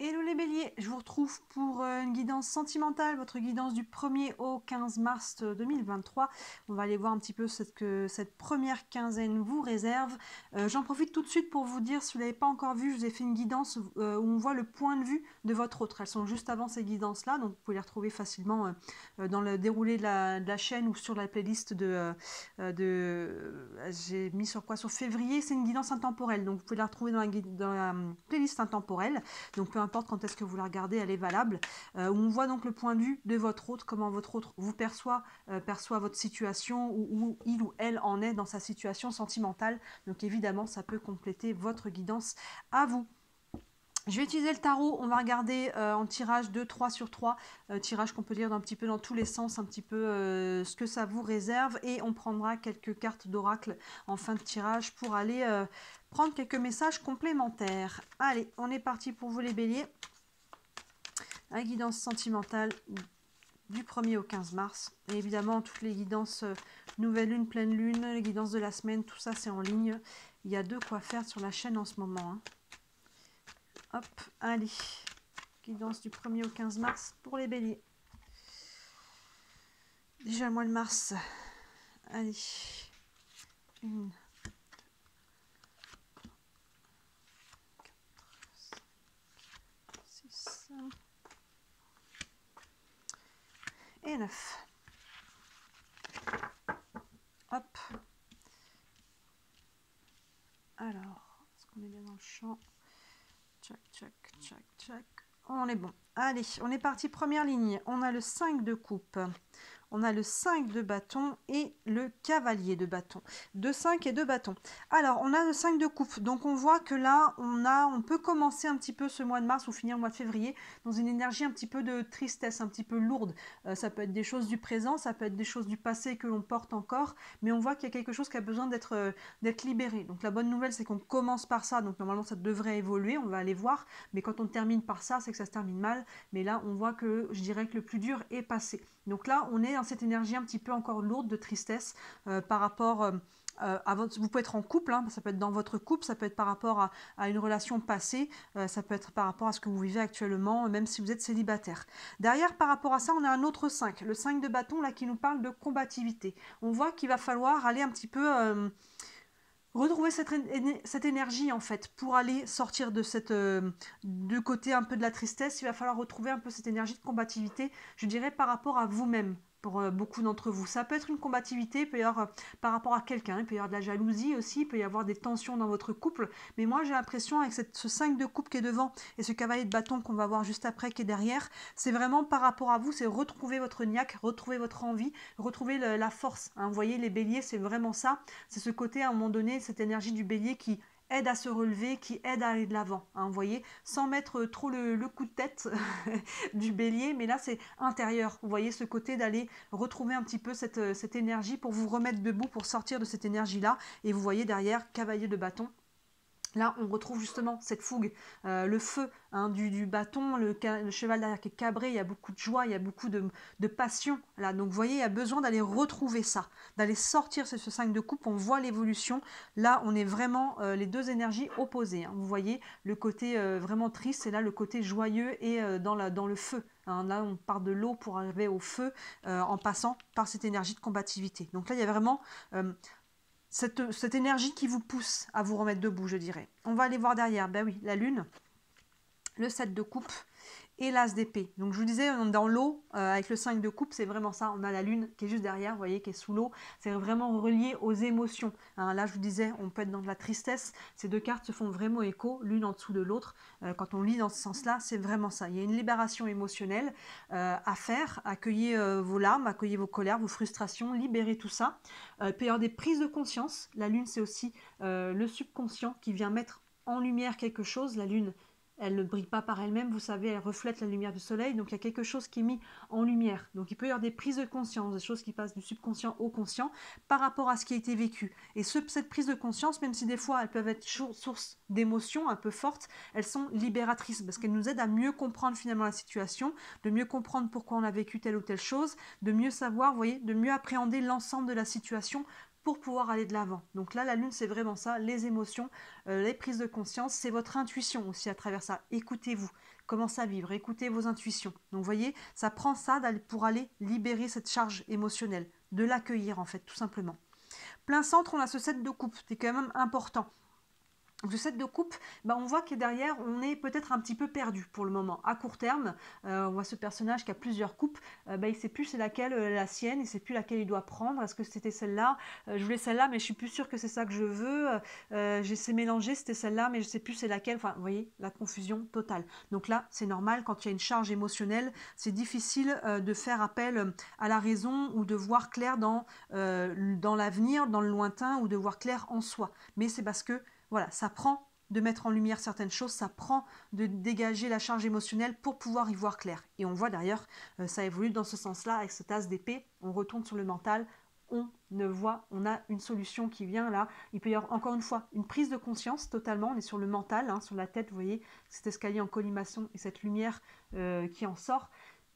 Hello les béliers, je vous retrouve pour une guidance sentimentale, votre guidance du 1er au 15 mars 2023. On va aller voir un petit peu ce que cette première quinzaine vous réserve. J'en profite tout de suite pour vous dire, si vous ne l'avez pas encore vu, je vous ai fait une guidance où on voit le point de vue de votre autre. Elles sont juste avant ces guidances-là, donc vous pouvez les retrouver facilement dans le déroulé de la chaîne ou sur la playlist j'ai mis sur quoi? Sur février, c'est une guidance intemporelle, donc vous pouvez la retrouver dans la playlist intemporelle. Donc peu importe quand est-ce que vous la regardez, elle est valable. Où on voit donc le point de vue de votre autre, comment votre autre vous perçoit votre situation, où il ou elle en est dans sa situation sentimentale. Donc évidemment, ça peut compléter votre guidance à vous. Je vais utiliser le tarot, on va regarder en tirage de 3 sur 3, tirage qu'on peut lire un petit peu dans tous les sens, un petit peu ce que ça vous réserve, et on prendra quelques cartes d'oracle en fin de tirage pour aller prendre quelques messages complémentaires. Allez, on est parti pour vous les béliers. La guidance sentimentale du 1er au 15 mars. Et évidemment, toutes les guidances nouvelle lune, pleine lune, les guidances de la semaine, tout ça c'est en ligne. Il y a de quoi faire sur la chaîne en ce moment. Hein. Hop, allez. Guidance du 1er au 15 mars pour les béliers. Déjà le mois de mars. Allez. 1, 4, 6 et 9. Hop. Alors, est-ce qu'on est bien dans le champ? Tchac, tchac, tchac, tchac. On est bon. Allez, on est parti, première ligne. On a le 5 de coupe. On a le 5 de bâton et le cavalier de bâton. 2 5 et 2 bâtons. Alors, on a le 5 de coupe. Donc, on voit que là, on peut commencer un petit peu ce mois de mars ou finir le mois de février dans une énergie un petit peu de tristesse, un petit peu lourde. Ça peut être des choses du présent, ça peut être des choses du passé que l'on porte encore, mais on voit qu'il y a quelque chose qui a besoin d'être libéré. Donc, la bonne nouvelle, c'est qu'on commence par ça. Donc, normalement, ça devrait évoluer. On va aller voir. Mais quand on termine par ça, c'est que ça se termine mal. Mais là, on voit que, je dirais que le plus dur est passé. Donc là, on est dans cette énergie un petit peu encore lourde de tristesse par rapport à votre... Vous pouvez être en couple, hein, ça peut être dans votre couple, ça peut être par rapport à une relation passée, ça peut être par rapport à ce que vous vivez actuellement, même si vous êtes célibataire. Derrière, par rapport à ça, on a un autre 5, le 5 de bâton, là, qui nous parle de combativité. On voit qu'il va falloir aller un petit peu... retrouver cette énergie en fait pour aller sortir de du côté un peu de la tristesse. Il va falloir retrouver un peu cette énergie de combativité, je dirais, par rapport à vous-même. Pour beaucoup d'entre vous, ça peut être une combativité, il peut y avoir par rapport à quelqu'un, il peut y avoir de la jalousie aussi, il peut y avoir des tensions dans votre couple, mais moi j'ai l'impression avec ce 5 de coupe qui est devant et ce cavalier de bâton qu'on va voir juste après qui est derrière, c'est vraiment par rapport à vous, c'est retrouver votre niaque, retrouver votre envie, retrouver la force, hein. Vous voyez, les béliers, c'est vraiment ça, c'est ce côté à un moment donné, cette énergie du bélier qui aide à se relever, qui aide à aller de l'avant, hein, vous voyez, sans mettre trop le coup de tête du bélier, mais là c'est intérieur, vous voyez, ce côté d'aller retrouver un petit peu cette énergie pour vous remettre debout, pour sortir de cette énergie-là, et vous voyez derrière, cavalier de bâton. Là, on retrouve justement cette fougue, le feu, hein, du bâton, le cheval derrière qui est cabré, il y a beaucoup de joie, il y a beaucoup de passion. Là. Donc vous voyez, il y a besoin d'aller retrouver ça, d'aller sortir ce 5 de coupe, on voit l'évolution. Là, on est vraiment les deux énergies opposées. Hein. Vous voyez, le côté vraiment triste, et là, le côté joyeux et dans le feu. Hein. Là, on part de l'eau pour arriver au feu en passant par cette énergie de combativité. Donc là, il y a vraiment... cette énergie qui vous pousse à vous remettre debout, je dirais. On va aller voir derrière, ben oui, la lune, le 7 de coupe et l'as d'épée. Donc je vous disais, dans l'eau, avec le 5 de coupe, c'est vraiment ça. On a la lune qui est juste derrière, vous voyez, qui est sous l'eau. C'est vraiment relié aux émotions. Hein, là, je vous disais, on peut être dans de la tristesse. Ces deux cartes se font vraiment écho, l'une en dessous de l'autre. Quand on lit dans ce sens-là, c'est vraiment ça. Il y a une libération émotionnelle à faire. Accueillez vos larmes, accueillez vos colères, vos frustrations, libérez tout ça. Il peut y avoir des prises de conscience. La lune, c'est aussi le subconscient qui vient mettre en lumière quelque chose. La lune, elle ne brille pas par elle-même, vous savez, elle reflète la lumière du soleil, donc il y a quelque chose qui est mis en lumière. Donc il peut y avoir des prises de conscience, des choses qui passent du subconscient au conscient par rapport à ce qui a été vécu. Et cette prise de conscience, même si des fois elles peuvent être source d'émotions un peu fortes, elles sont libératrices parce qu'elles nous aident à mieux comprendre finalement la situation, de mieux comprendre pourquoi on a vécu telle ou telle chose, de mieux savoir, vous voyez, de mieux appréhender l'ensemble de la situation pour pouvoir aller de l'avant. Donc là, la lune, c'est vraiment ça, les émotions, les prises de conscience, c'est votre intuition aussi à travers ça. Écoutez-vous, commencez à vivre, écoutez vos intuitions. Donc vous voyez, ça prend ça pour aller libérer cette charge émotionnelle, de l'accueillir en fait, tout simplement. Plein centre, on a ce 7 de coupe, c'est quand même important. Le 7 de coupe, bah on voit que derrière, on est peut-être un petit peu perdu pour le moment. À court terme, on voit ce personnage qui a plusieurs coupes, bah il ne sait plus c'est laquelle la sienne, il ne sait plus laquelle il doit prendre. Est-ce que c'était celle-là? Je voulais celle-là, mais je suis plus sûre que c'est ça que je veux. J'essaie de mélanger, c'était celle-là, mais je ne sais plus c'est laquelle. Enfin, vous voyez, la confusion totale. Donc là, c'est normal, quand il y a une charge émotionnelle, c'est difficile de faire appel à la raison ou de voir clair dans l'avenir, dans le lointain, ou de voir clair en soi. Mais c'est parce que voilà, ça prend de mettre en lumière certaines choses, ça prend de dégager la charge émotionnelle pour pouvoir y voir clair. Et on voit d'ailleurs, ça évolue dans ce sens-là avec cette as d'épée, on retourne sur le mental, on a une solution qui vient là. Il peut y avoir encore une fois une prise de conscience totalement, on est sur le mental, hein, sur la tête, vous voyez, cet escalier en collimation et cette lumière qui en sort.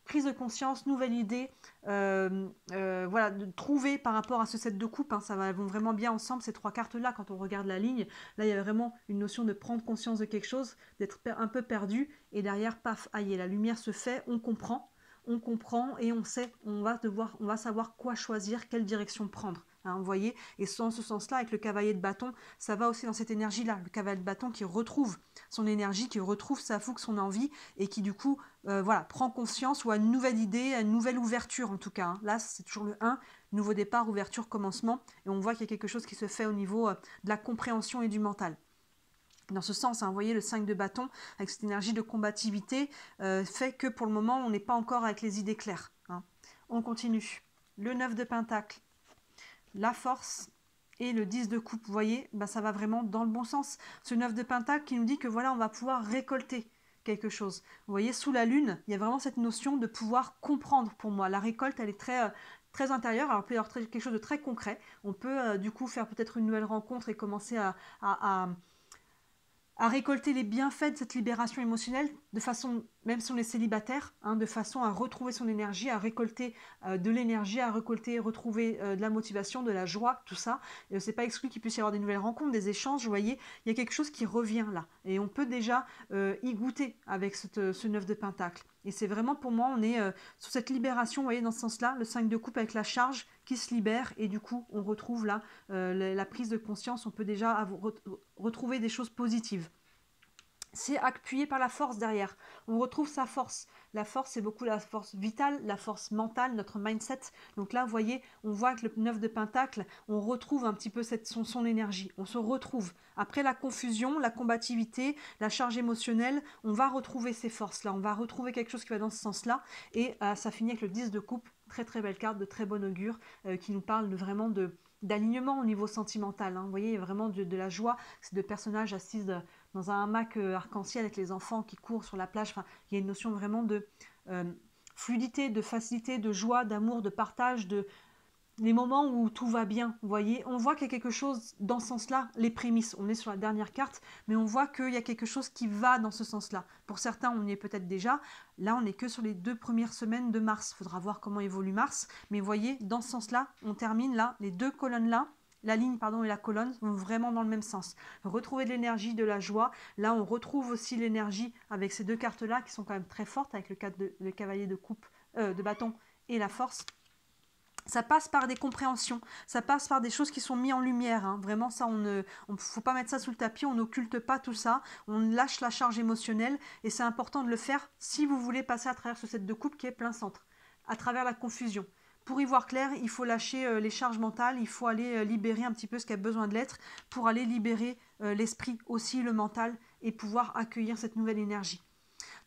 Prise de conscience, nouvelle idée, voilà, de trouver par rapport à ce set de coupe, hein, vont vraiment bien ensemble ces trois cartes-là quand on regarde la ligne. Là, il y a vraiment une notion de prendre conscience de quelque chose, d'être un peu perdu, et derrière, paf, aïe, la lumière se fait, on comprend et on sait, on va savoir quoi choisir, quelle direction prendre. Hein, vous voyez, et dans ce sens-là, avec le cavalier de bâton, ça va aussi dans cette énergie-là, le cavalier de bâton qui retrouve son énergie, qui retrouve sa fougue, son envie, et qui du coup, voilà, prend conscience ou a une nouvelle idée, une nouvelle ouverture en tout cas. Hein. Là, c'est toujours le 1, nouveau départ, ouverture, commencement, et on voit qu'il y a quelque chose qui se fait au niveau de la compréhension et du mental. Dans ce sens, hein, vous voyez, le 5 de bâton, avec cette énergie de combativité, fait que pour le moment, on n'est pas encore avec les idées claires. Hein. On continue. Le 9 de pentacle, la force et le 10 de coupe, vous voyez, bah, ça va vraiment dans le bon sens. Ce 9 de pentacle qui nous dit que voilà, on va pouvoir récolter quelque chose. Vous voyez, sous la lune, il y a vraiment cette notion de pouvoir comprendre pour moi. La récolte, elle est très intérieure. Alors, il peut y avoir quelque chose de très concret. On peut du coup faire peut-être une nouvelle rencontre et commencer à récolter les bienfaits de cette libération émotionnelle, de façon, même si on est célibataire, hein, de façon à retrouver son énergie, à récolter de l'énergie, à retrouver de la motivation, de la joie, tout ça. C'est pas exclu qu'il puisse y avoir des nouvelles rencontres, des échanges, vous voyez, il y a quelque chose qui revient là. Et on peut déjà y goûter avec ce 9 de pentacle. Et c'est vraiment pour moi, on est sur cette libération, vous voyez, dans ce sens-là, le 5 de coupe avec la charge qui se libère, et du coup, on retrouve là la prise de conscience, on peut déjà retrouver des choses positives. C'est appuyé par la force derrière. On retrouve sa force. La force, c'est beaucoup la force vitale, la force mentale, notre mindset. Donc là, vous voyez, on voit que le 9 de pentacle, on retrouve un petit peu son énergie. On se retrouve. Après la confusion, la combativité, la charge émotionnelle, on va retrouver ces forces-là. On va retrouver quelque chose qui va dans ce sens-là. Et ça finit avec le 10 de coupe. Très très belle carte, de très bon augure, qui nous parle vraiment d'alignement au niveau sentimental. Hein. Vous voyez, vraiment de la joie. Ces deux personnages assis dans un hamac arc-en-ciel avec les enfants qui courent sur la plage. Enfin, il y a une notion vraiment de fluidité, de facilité, de joie, d'amour, de partage, les moments où tout va bien, vous voyez, on voit qu'il y a quelque chose dans ce sens-là, les prémices, on est sur la dernière carte, mais on voit qu'il y a quelque chose qui va dans ce sens-là. Pour certains, on y est peut-être déjà, là on n'est que sur les 2 premières semaines de mars, il faudra voir comment évolue mars, mais vous voyez, dans ce sens-là, on termine là, les 2 colonnes-là, la ligne pardon et la colonne vont vraiment dans le même sens. Retrouver de l'énergie, de la joie, là on retrouve aussi l'énergie avec ces 2 cartes-là qui sont quand même très fortes, avec le cavalier de coupe, de bâton et la force. Ça passe par des compréhensions, ça passe par des choses qui sont mises en lumière. Hein. Vraiment, ça, faut pas mettre ça sous le tapis, on n'occulte pas tout ça, on lâche la charge émotionnelle et c'est important de le faire si vous voulez passer à travers ce set de coupe qui est plein centre, à travers la confusion. Pour y voir clair, il faut lâcher les charges mentales, il faut aller libérer un petit peu ce qui a besoin de l'être pour aller libérer l'esprit aussi, le mental et pouvoir accueillir cette nouvelle énergie.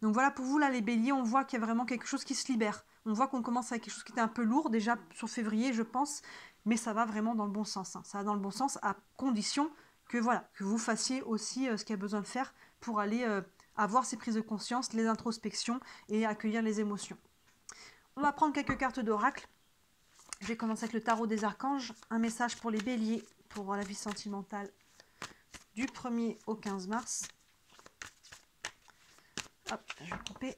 Donc voilà, pour vous, là, les béliers, on voit qu'il y a vraiment quelque chose qui se libère. On voit qu'on commence avec quelque chose qui était un peu lourd, déjà sur février, je pense, mais ça va vraiment dans le bon sens. Hein. Ça va dans le bon sens à condition que, voilà, que vous fassiez aussi ce qu'il y a besoin de faire pour aller avoir ces prises de conscience, les introspections et accueillir les émotions. On va prendre quelques cartes d'oracle. Je vais commencer avec le tarot des archanges. Un message pour les béliers, pour la vie sentimentale du 1er au 15 mars. Hop, je vais couper.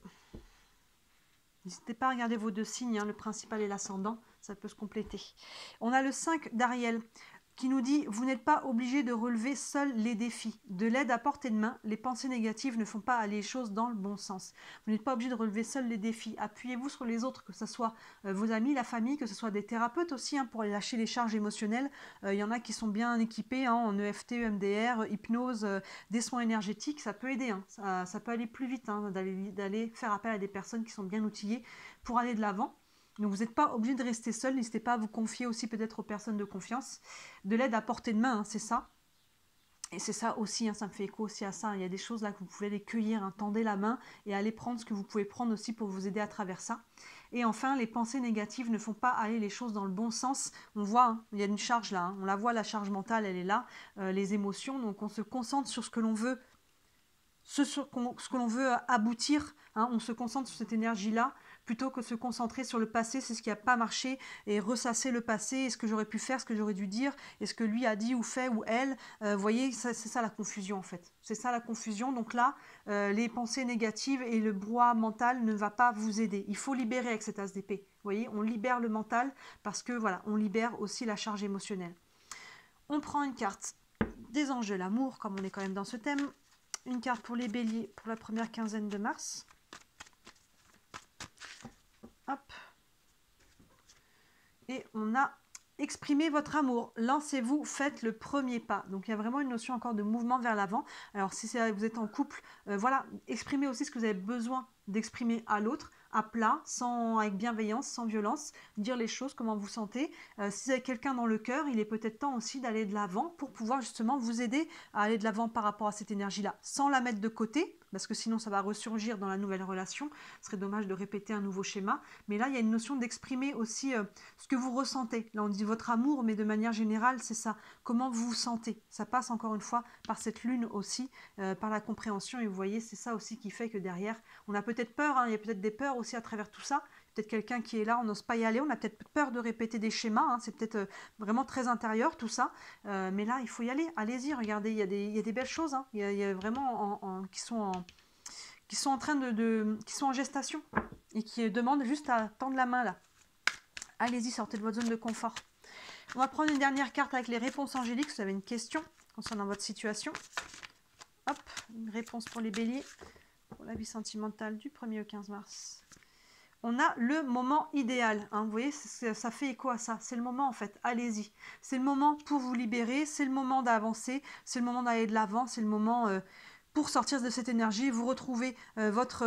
N'hésitez pas à regarder vos 2 signes, hein, le principal et l'ascendant, ça peut se compléter. On a le 5 d'Ariel. qui nous dit « Vous n'êtes pas obligé de relever seul les défis. De l'aide à portée de main, les pensées négatives ne font pas aller les choses dans le bon sens. Vous n'êtes pas obligé de relever seul les défis. Appuyez-vous sur les autres, que ce soit vos amis, la famille, que ce soit des thérapeutes aussi, hein, pour lâcher les charges émotionnelles. Il y en a qui sont bien équipés hein, en EFT, EMDR, hypnose, des soins énergétiques. Ça peut aider, hein, ça peut aller plus vite, hein, d'aller faire appel à des personnes qui sont bien outillées pour aller de l'avant. Donc vous n'êtes pas obligé de rester seul, n'hésitez pas à vous confier aussi peut-être aux personnes de confiance. De l'aide à portée de main, hein, c'est ça. Et c'est ça aussi, hein, ça me fait écho aussi à ça. Hein. Il y a des choses là que vous pouvez les cueillir, hein, tendez la main et allez prendre ce que vous pouvez prendre aussi pour vous aider à travers ça. Et enfin, les pensées négatives ne font pas aller les choses dans le bon sens. On voit, hein, il y a une charge là, hein, on la voit, la charge mentale, elle est là, les émotions. Donc on se concentre sur ce que l'on veut, ce que l'on veut aboutir, hein, on se concentre sur cette énergie-là, plutôt que se concentrer sur le passé, c'est ce qui n'a pas marché, et ressasser le passé, est-ce que j'aurais pu faire, ce que j'aurais dû dire, est-ce que lui a dit ou fait, ou elle, vous voyez, c'est ça la confusion en fait, c'est ça la confusion, donc là, les pensées négatives et le brouhaha mental ne va pas vous aider, il faut libérer avec cette as d'épée, vous voyez, on libère le mental, parce que voilà, on libère aussi la charge émotionnelle. On prend une carte des anges de l'amour, comme on est quand même dans ce thème, une carte pour les béliers pour la première quinzaine de mars. Hop. Et on a exprimé votre amour. Lancez-vous, faites le premier pas. Donc il y a vraiment une notion encore de mouvement vers l'avant. Alors si vous êtes en couple, voilà, exprimez aussi ce que vous avez besoin d'exprimer à l'autre, à plat, avec bienveillance, sans violence, dire les choses, comment vous sentez. Si vous avez quelqu'un dans le cœur, il est peut-être temps aussi d'aller de l'avant pour pouvoir justement vous aider à aller de l'avant par rapport à cette énergie-là, sans la mettre de côté, parce que sinon ça va ressurgir dans la nouvelle relation. Ce serait dommage de répéter un nouveau schéma. Mais là, il y a une notion d'exprimer aussi ce que vous ressentez. Là, on dit votre amour, mais de manière générale, c'est ça. Comment vous vous sentez. Ça passe encore une fois par cette lune aussi, par la compréhension. Et vous voyez, c'est ça aussi qui fait que derrière, on a peut-être peur, hein, il y a peut-être des peurs aussi à travers tout ça. Peut-être quelqu'un qui est là, on n'ose pas y aller, on a peut-être peur de répéter des schémas, hein, c'est peut-être vraiment très intérieur tout ça, mais là il faut y aller, allez-y, regardez, il y a des belles choses, hein, il y a vraiment qui sont en train qui sont en gestation et qui demandent juste à tendre la main là. Allez-y, sortez de votre zone de confort. On va prendre une dernière carte avec les réponses angéliques, si vous avez une question concernant votre situation. Hop, une réponse pour les béliers, pour la vie sentimentale du 1er au 15 mars. On a le moment idéal, hein, vous voyez, ça fait écho à ça, c'est le moment en fait, allez-y. C'est le moment pour vous libérer, c'est le moment d'avancer, c'est le moment d'aller de l'avant, c'est le moment pour sortir de cette énergie, vous retrouvez votre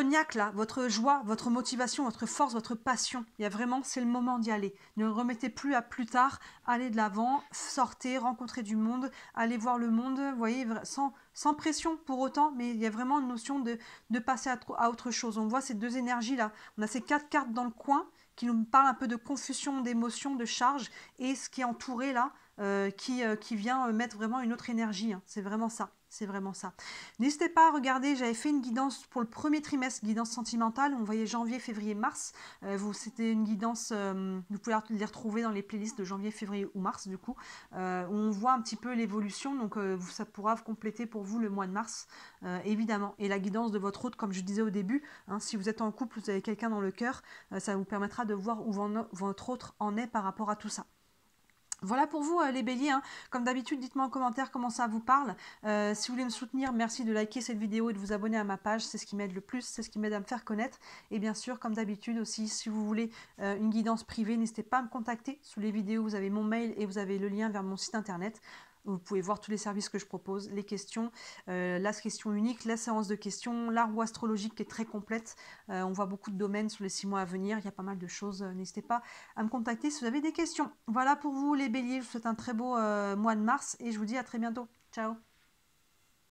niaque là, votre joie, votre motivation, votre force, votre passion. Il y a vraiment, c'est le moment d'y aller. Ne remettez plus à plus tard, allez de l'avant, sortez, rencontrez du monde, allez voir le monde, vous voyez, sans pression pour autant, mais il y a vraiment une notion de passer à autre chose. On voit ces deux énergies là, on a ces 4 cartes dans le coin qui nous parlent un peu de confusion, d'émotion, de charge, et ce qui est entouré là, qui vient mettre vraiment une autre énergie, hein. C'est vraiment ça. C'est vraiment ça. N'hésitez pas à regarder, j'avais fait une guidance pour le premier trimestre, guidance sentimentale, on voyait janvier, février, mars. C'était une guidance, vous pouvez les retrouver dans les playlists de janvier, février ou mars du coup, où on voit un petit peu l'évolution, donc ça pourra compléter pour vous le mois de mars, évidemment. Et la guidance de votre hôte, comme je disais au début, hein, si vous êtes en couple, vous avez quelqu'un dans le cœur, ça vous permettra de voir où votre autre en est par rapport à tout ça. Voilà pour vous les béliers, hein. Comme d'habitude, dites-moi en commentaire comment ça vous parle. Si vous voulez me soutenir, merci de liker cette vidéo et de vous abonner à ma page, c'est ce qui m'aide le plus, c'est ce qui m'aide à me faire connaître. Et bien sûr, comme d'habitude aussi, si vous voulez une guidance privée, n'hésitez pas à me contacter. Sous les vidéos, vous avez mon mail et vous avez le lien vers mon site internet. Vous pouvez voir tous les services que je propose, les questions, la question unique, la séance de questions, la roue astrologique qui est très complète. On voit beaucoup de domaines sur les 6 mois à venir, il y a pas mal de choses. N'hésitez pas à me contacter si vous avez des questions. Voilà pour vous les béliers, je vous souhaite un très beau mois de mars et je vous dis à très bientôt. Ciao!